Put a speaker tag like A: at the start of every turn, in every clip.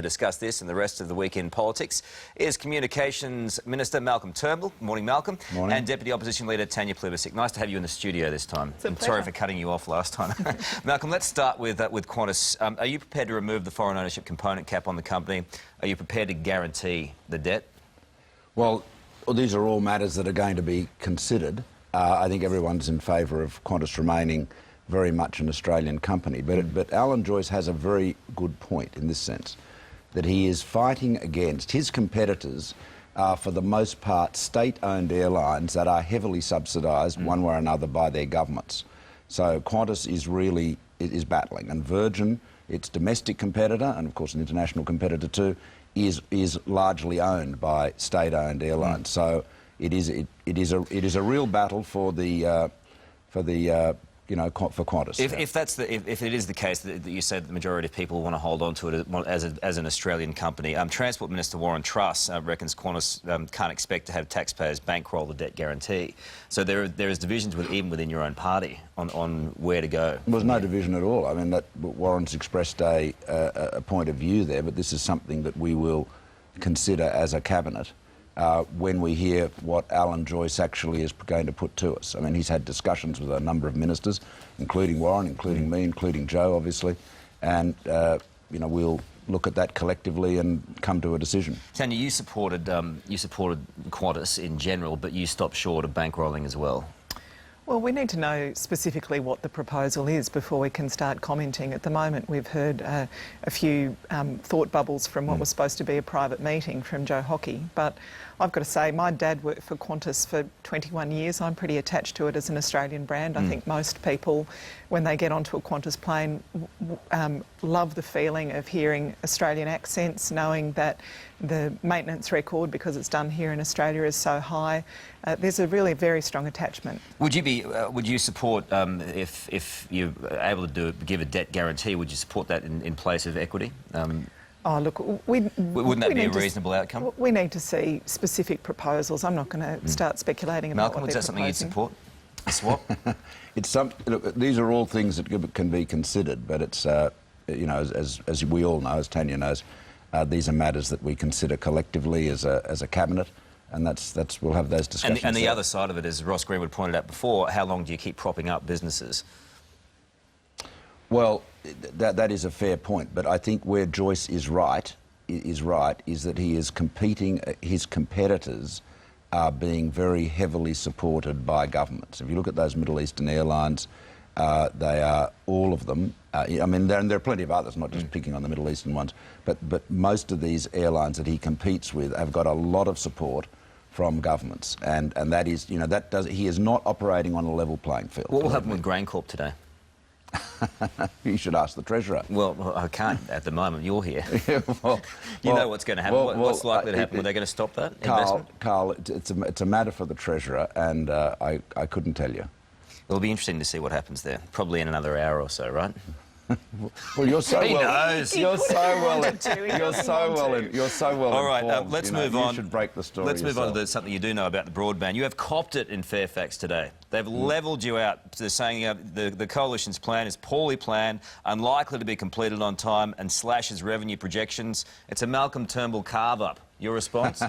A: To discuss this and the rest of the week in politics is Communications Minister Malcolm Turnbull. Morning, Malcolm.
B: Morning.
A: And Deputy Opposition Leader Tanya Plibersek. Nice to have you in the studio this time.
C: It's a pleasure.
A: Sorry for cutting you off last time. Malcolm, let's start with Qantas. Are you prepared to remove the foreign ownership component cap on the company? Are you prepared to guarantee the debt?
B: Well, these are all matters that are going to be considered. I think everyone's in favour of Qantas remaining very much an Australian company. But Alan Joyce has a very good point in this sense, that he is fighting against his competitors, for the most part, state-owned airlines that are heavily subsidised one way or another by their governments. So Qantas is battling, and Virgin, its domestic competitor, and of course an international competitor too, is largely owned by state-owned airlines. So it is a real battle for Qantas.
A: If it is the case that you said the majority of people want to hold on to it as an Australian company, Transport Minister Warren Truss reckons Qantas can't expect to have taxpayers bankroll the debt guarantee. So there is divisions even within your own party on where to go.
B: There's no division at all. I mean, Warren's expressed a point of view there, but this is something that we will consider as a cabinet when we hear what Alan Joyce actually is going to put to us. I mean, he's had discussions with a number of ministers, including Warren, including me, including Joe, obviously, and we'll look at that collectively and come to a decision.
A: Tanya, you supported Qantas in general, but you stopped short of bankrolling as well.
C: Well, we need to know specifically what the proposal is before we can start commenting. At the moment, we've heard a few thought bubbles from what was supposed to be a private meeting from Joe Hockey. But I've got to say, my dad worked for Qantas for 21 years. I'm pretty attached to it as an Australian brand. I think most people, when they get onto a Qantas plane, love the feeling of hearing Australian accents, knowing that the maintenance record, because it's done here in Australia, is so high. There's a really very strong attachment.
A: Would you support, if you're able to give a debt guarantee, would you support that in place of equity?
C: Oh, look,
A: wouldn't that be a reasonable outcome?
C: We need to see specific proposals. I'm not going to start speculating about
A: Malcolm,
C: what
A: is
C: they're
A: that something you'd
C: proposing.
A: support? A swap?
B: Look, these are all things that can be considered, but it's, as we all know, as Tanya knows, these are matters that we consider collectively as a cabinet, and we'll have those discussions.
A: And the other side of it, as Ross Greenwood pointed out before, how long do you keep propping up businesses?
B: Well, that is a fair point, but I think where Joyce is right is that he is competing. His competitors are being very heavily supported by governments. If you look at those Middle Eastern airlines, they are, all of them. I mean, there are plenty of others, not just picking on the Middle Eastern ones, but most of these airlines that he competes with have got a lot of support from governments, and that is, he is not operating on a level playing field.
A: What will happen with GrainCorp today?
B: You should ask the Treasurer.
A: Well, I can't at the moment. You're here.
B: You
A: know what's going to happen. What's likely to happen? Are they going to stop that investment?
B: Carl, it's a matter for the Treasurer, and I couldn't tell you.
A: It'll be interesting to see what happens there. Probably in another hour or so, right?
B: Well, you're so
A: He
B: well.
A: knows.
B: You're so well. You're so well.
A: All right,
B: informed,
A: let's move on.
B: You should break the story.
A: Let's move on to something you do know about the broadband. You have copped it in Fairfax today. They've levelled you out. They're saying the coalition's plan is poorly planned, unlikely to be completed on time, and slashes revenue projections. It's a Malcolm Turnbull carve-up. Your response?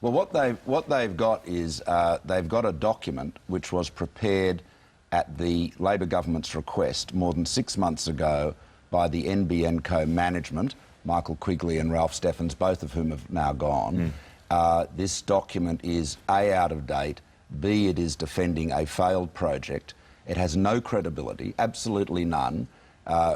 B: Well, what they've got is they've got a document which was prepared at the Labor government's request more than 6 months ago by the NBN co-management, Michael Quigley and Ralph Steffens, both of whom have now gone. This document is A, out of date, B, it is defending a failed project. It has no credibility, absolutely none.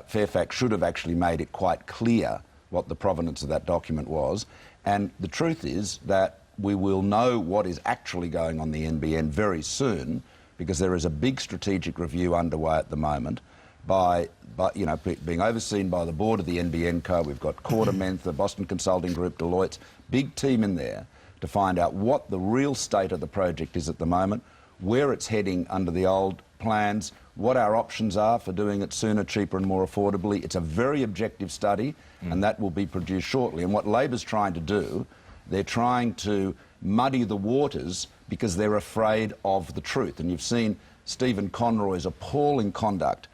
B: Fairfax should have actually made it quite clear what the provenance of that document was. And the truth is that we will know what is actually going on the NBN very soon, because there is a big strategic review underway at the moment being overseen by the board of the NBN Co. We've got Quartermenth, the Boston Consulting Group, Deloitte's big team in there to find out what the real state of the project is at the moment, where it's heading under the old plans, what our options are for doing it sooner, cheaper and more affordably. It's a very objective study, and that will be produced shortly. And what Labor's trying to do, they're trying to muddy the waters because they're afraid of the truth. And you've seen Stephen Conroy's appalling conduct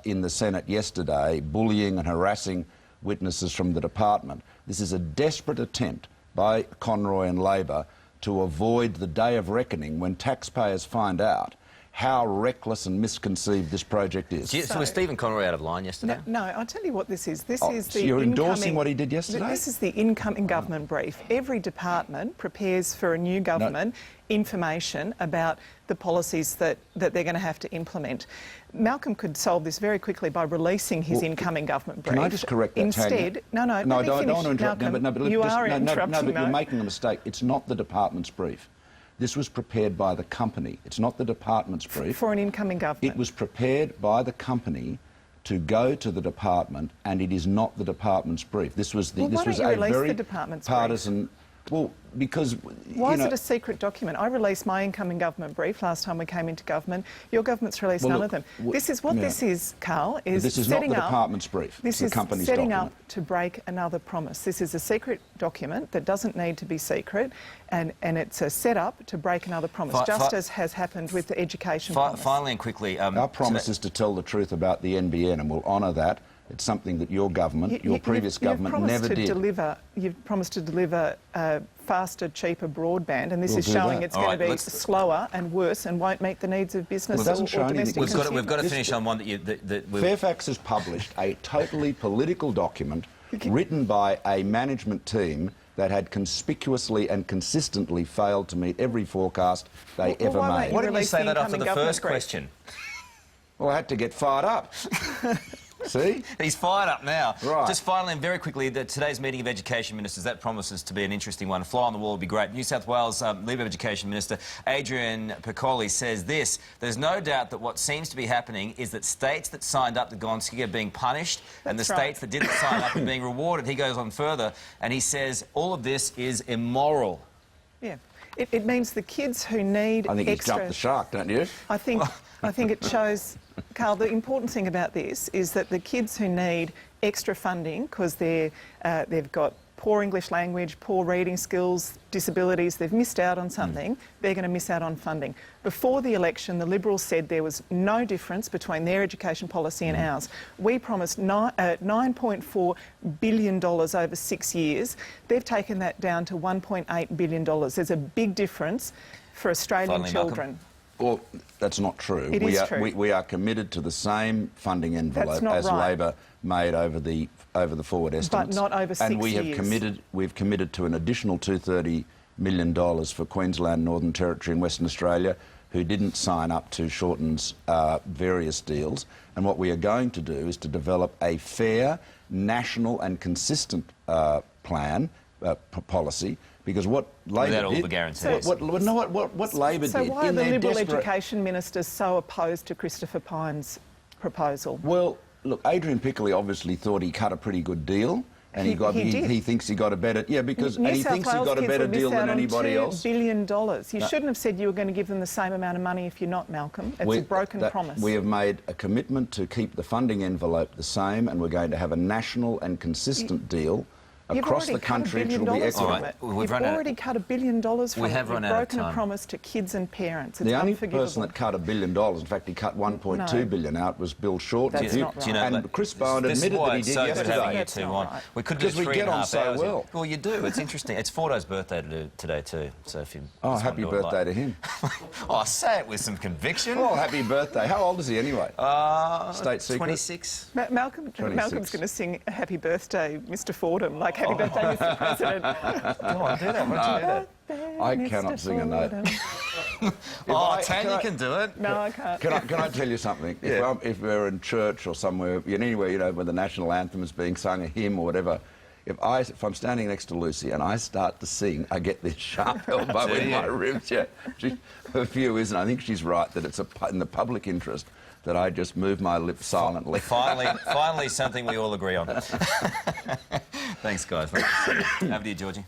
B: in the Senate yesterday, bullying and harassing witnesses from the department. This is a desperate attempt by Conroy and Labor to avoid the day of reckoning when taxpayers find out how reckless and misconceived this project is.
A: So was Stephen Conroy out of line yesterday?
C: No, I'll tell you what this is. This is
B: so
C: the
B: you're endorsing
C: incoming,
B: what he did yesterday?
C: This is the incoming government brief. Every department prepares for a new government information about the policies that they're going to have to implement. Malcolm could solve this very quickly by releasing his incoming government brief.
B: Can I just correct that,
C: Instead,
B: Tanya?
C: no,
B: I don't want to interrupt.
C: Malcolm,
B: but
C: you
B: just,
C: are interrupting.
B: No, but you're making a mistake. It's not the department's brief. This was prepared by the company. It's not the department's brief.
C: For an incoming government.
B: It was prepared by the company to go to the department, and it is not the department's brief. This was
C: Well, why
B: this was
C: don't you
B: a
C: release
B: very
C: the department's
B: partisan. Well, because
C: Why is it a secret document? I released my incoming government brief last time we came into government. Your government's released none of them.
B: this
C: is, Carl, is
B: this is
C: setting
B: not the
C: up,
B: department's brief.
C: This
B: it's
C: is
B: the company's
C: setting
B: document.
C: up to break another promise. This is a secret document that doesn't need to be secret, and it's a set-up to break another promise, just as has happened with the education promise.
A: Finally and quickly...
B: Our promise is to tell the truth about the NBN, and we'll honour that. It's something that your government, your previous government, never did.
C: You've promised to deliver faster, cheaper broadband, and this
B: We'll
C: is
B: do
C: showing
B: that.
C: it's going to be slower and worse and won't meet the needs of business
B: Well, it doesn't show
C: or
B: anything.
C: domestic consumers.
A: We've got to finish on one that
B: Fairfax has published a totally political document written by a management team that had conspicuously and consistently failed to meet every forecast they ever made.
A: Why didn't you
C: Release
A: say
C: the
A: that after the
C: incoming
A: first
C: government brief.
A: question?
B: Well, I had to get fired up. See?
A: He's fired up now.
B: Right.
A: Just finally and very quickly, today's meeting of Education Ministers, that promises to be an interesting one. A fly on the wall would be great. New South Wales Labor Education Minister Adrian Piccoli says this: there's no doubt that what seems to be happening is that states that signed up to Gonski are being punished and the states that didn't sign up are being rewarded. He goes on further and he says all of this is immoral.
C: Yeah. It means the kids who need
B: I think he's
C: extra...
B: jumped the shark, don't you?
C: I think it shows, Carl, the important thing about this is that the kids who need extra funding because they've got poor English language, poor reading skills, disabilities, they've missed out on something, they're going to miss out on funding. Before the election, the Liberals said there was no difference between their education policy and ours. We promised $9.4 billion over 6 years. They've taken that down to $1.8 billion. There's a big difference for Australian children.
B: Well, that's not true.
C: It is true.
B: We are committed to the same funding envelope as Labor made over the forward estimates.
C: But not over 6 years.
B: And we've committed to an additional $230 million for Queensland, Northern Territory and Western Australia, who didn't sign up to Shorten's various deals. And what we are going to do is to develop a fair, national and consistent plan, policy, because what Labor
A: Without all
B: did...
A: the guarantees.
B: What Labor did...
C: So why are the Liberal education ministers so opposed to Christopher Pyne's proposal?
B: Well, look, Adrian Piccoli obviously thought he cut a pretty good deal, and he thinks he got a better... Yeah, because... And he thinks he got a better deal than anybody else.
C: $2 billion. You shouldn't have said you were going to give them the same amount of money if you're not, Malcolm. It's a broken promise.
B: We have made a commitment to keep the funding envelope the same, and we're going to have a national and consistent deal across the country. It will be equitable.
C: You've already cut $1 billion from it. You've broken a promise to kids and parents. It's
B: the only
C: unforgivable.
B: person that cut $1 billion, in fact, he cut $1.2 billion out, was Bill Shorten.
C: That's not right.
B: And Chris Bowen admitted that he did yesterday.
C: That's not right.
A: We could do
B: Because we get on so well.
A: Well, you do. It's interesting. It's Fordo's birthday today too. So if you
B: happy birthday to him.
A: Oh, say it with some conviction.
B: Oh, happy birthday. How old is he anyway? State secret?
A: 26.
C: Malcolm's going to sing Happy Birthday, Mr. Fordham, like Happy Birthday, Mr. President.
A: Go on, do that. Why don't you do that?
B: I cannot sing a note.
A: Tanya can do it.
C: No, I can't.
B: Can I tell you something?
A: Yeah.
B: If we're in church or somewhere, anywhere, where the national anthem is being sung, a hymn or whatever, if I'm standing next to Lucy and I start to sing, I get this sharp elbow in my ribs. Yeah, her view is, and I think she's right, that it's in the public interest that I just move my lips silently.
A: Finally, something we all agree on. Thanks, guys. Over to you, Georgie.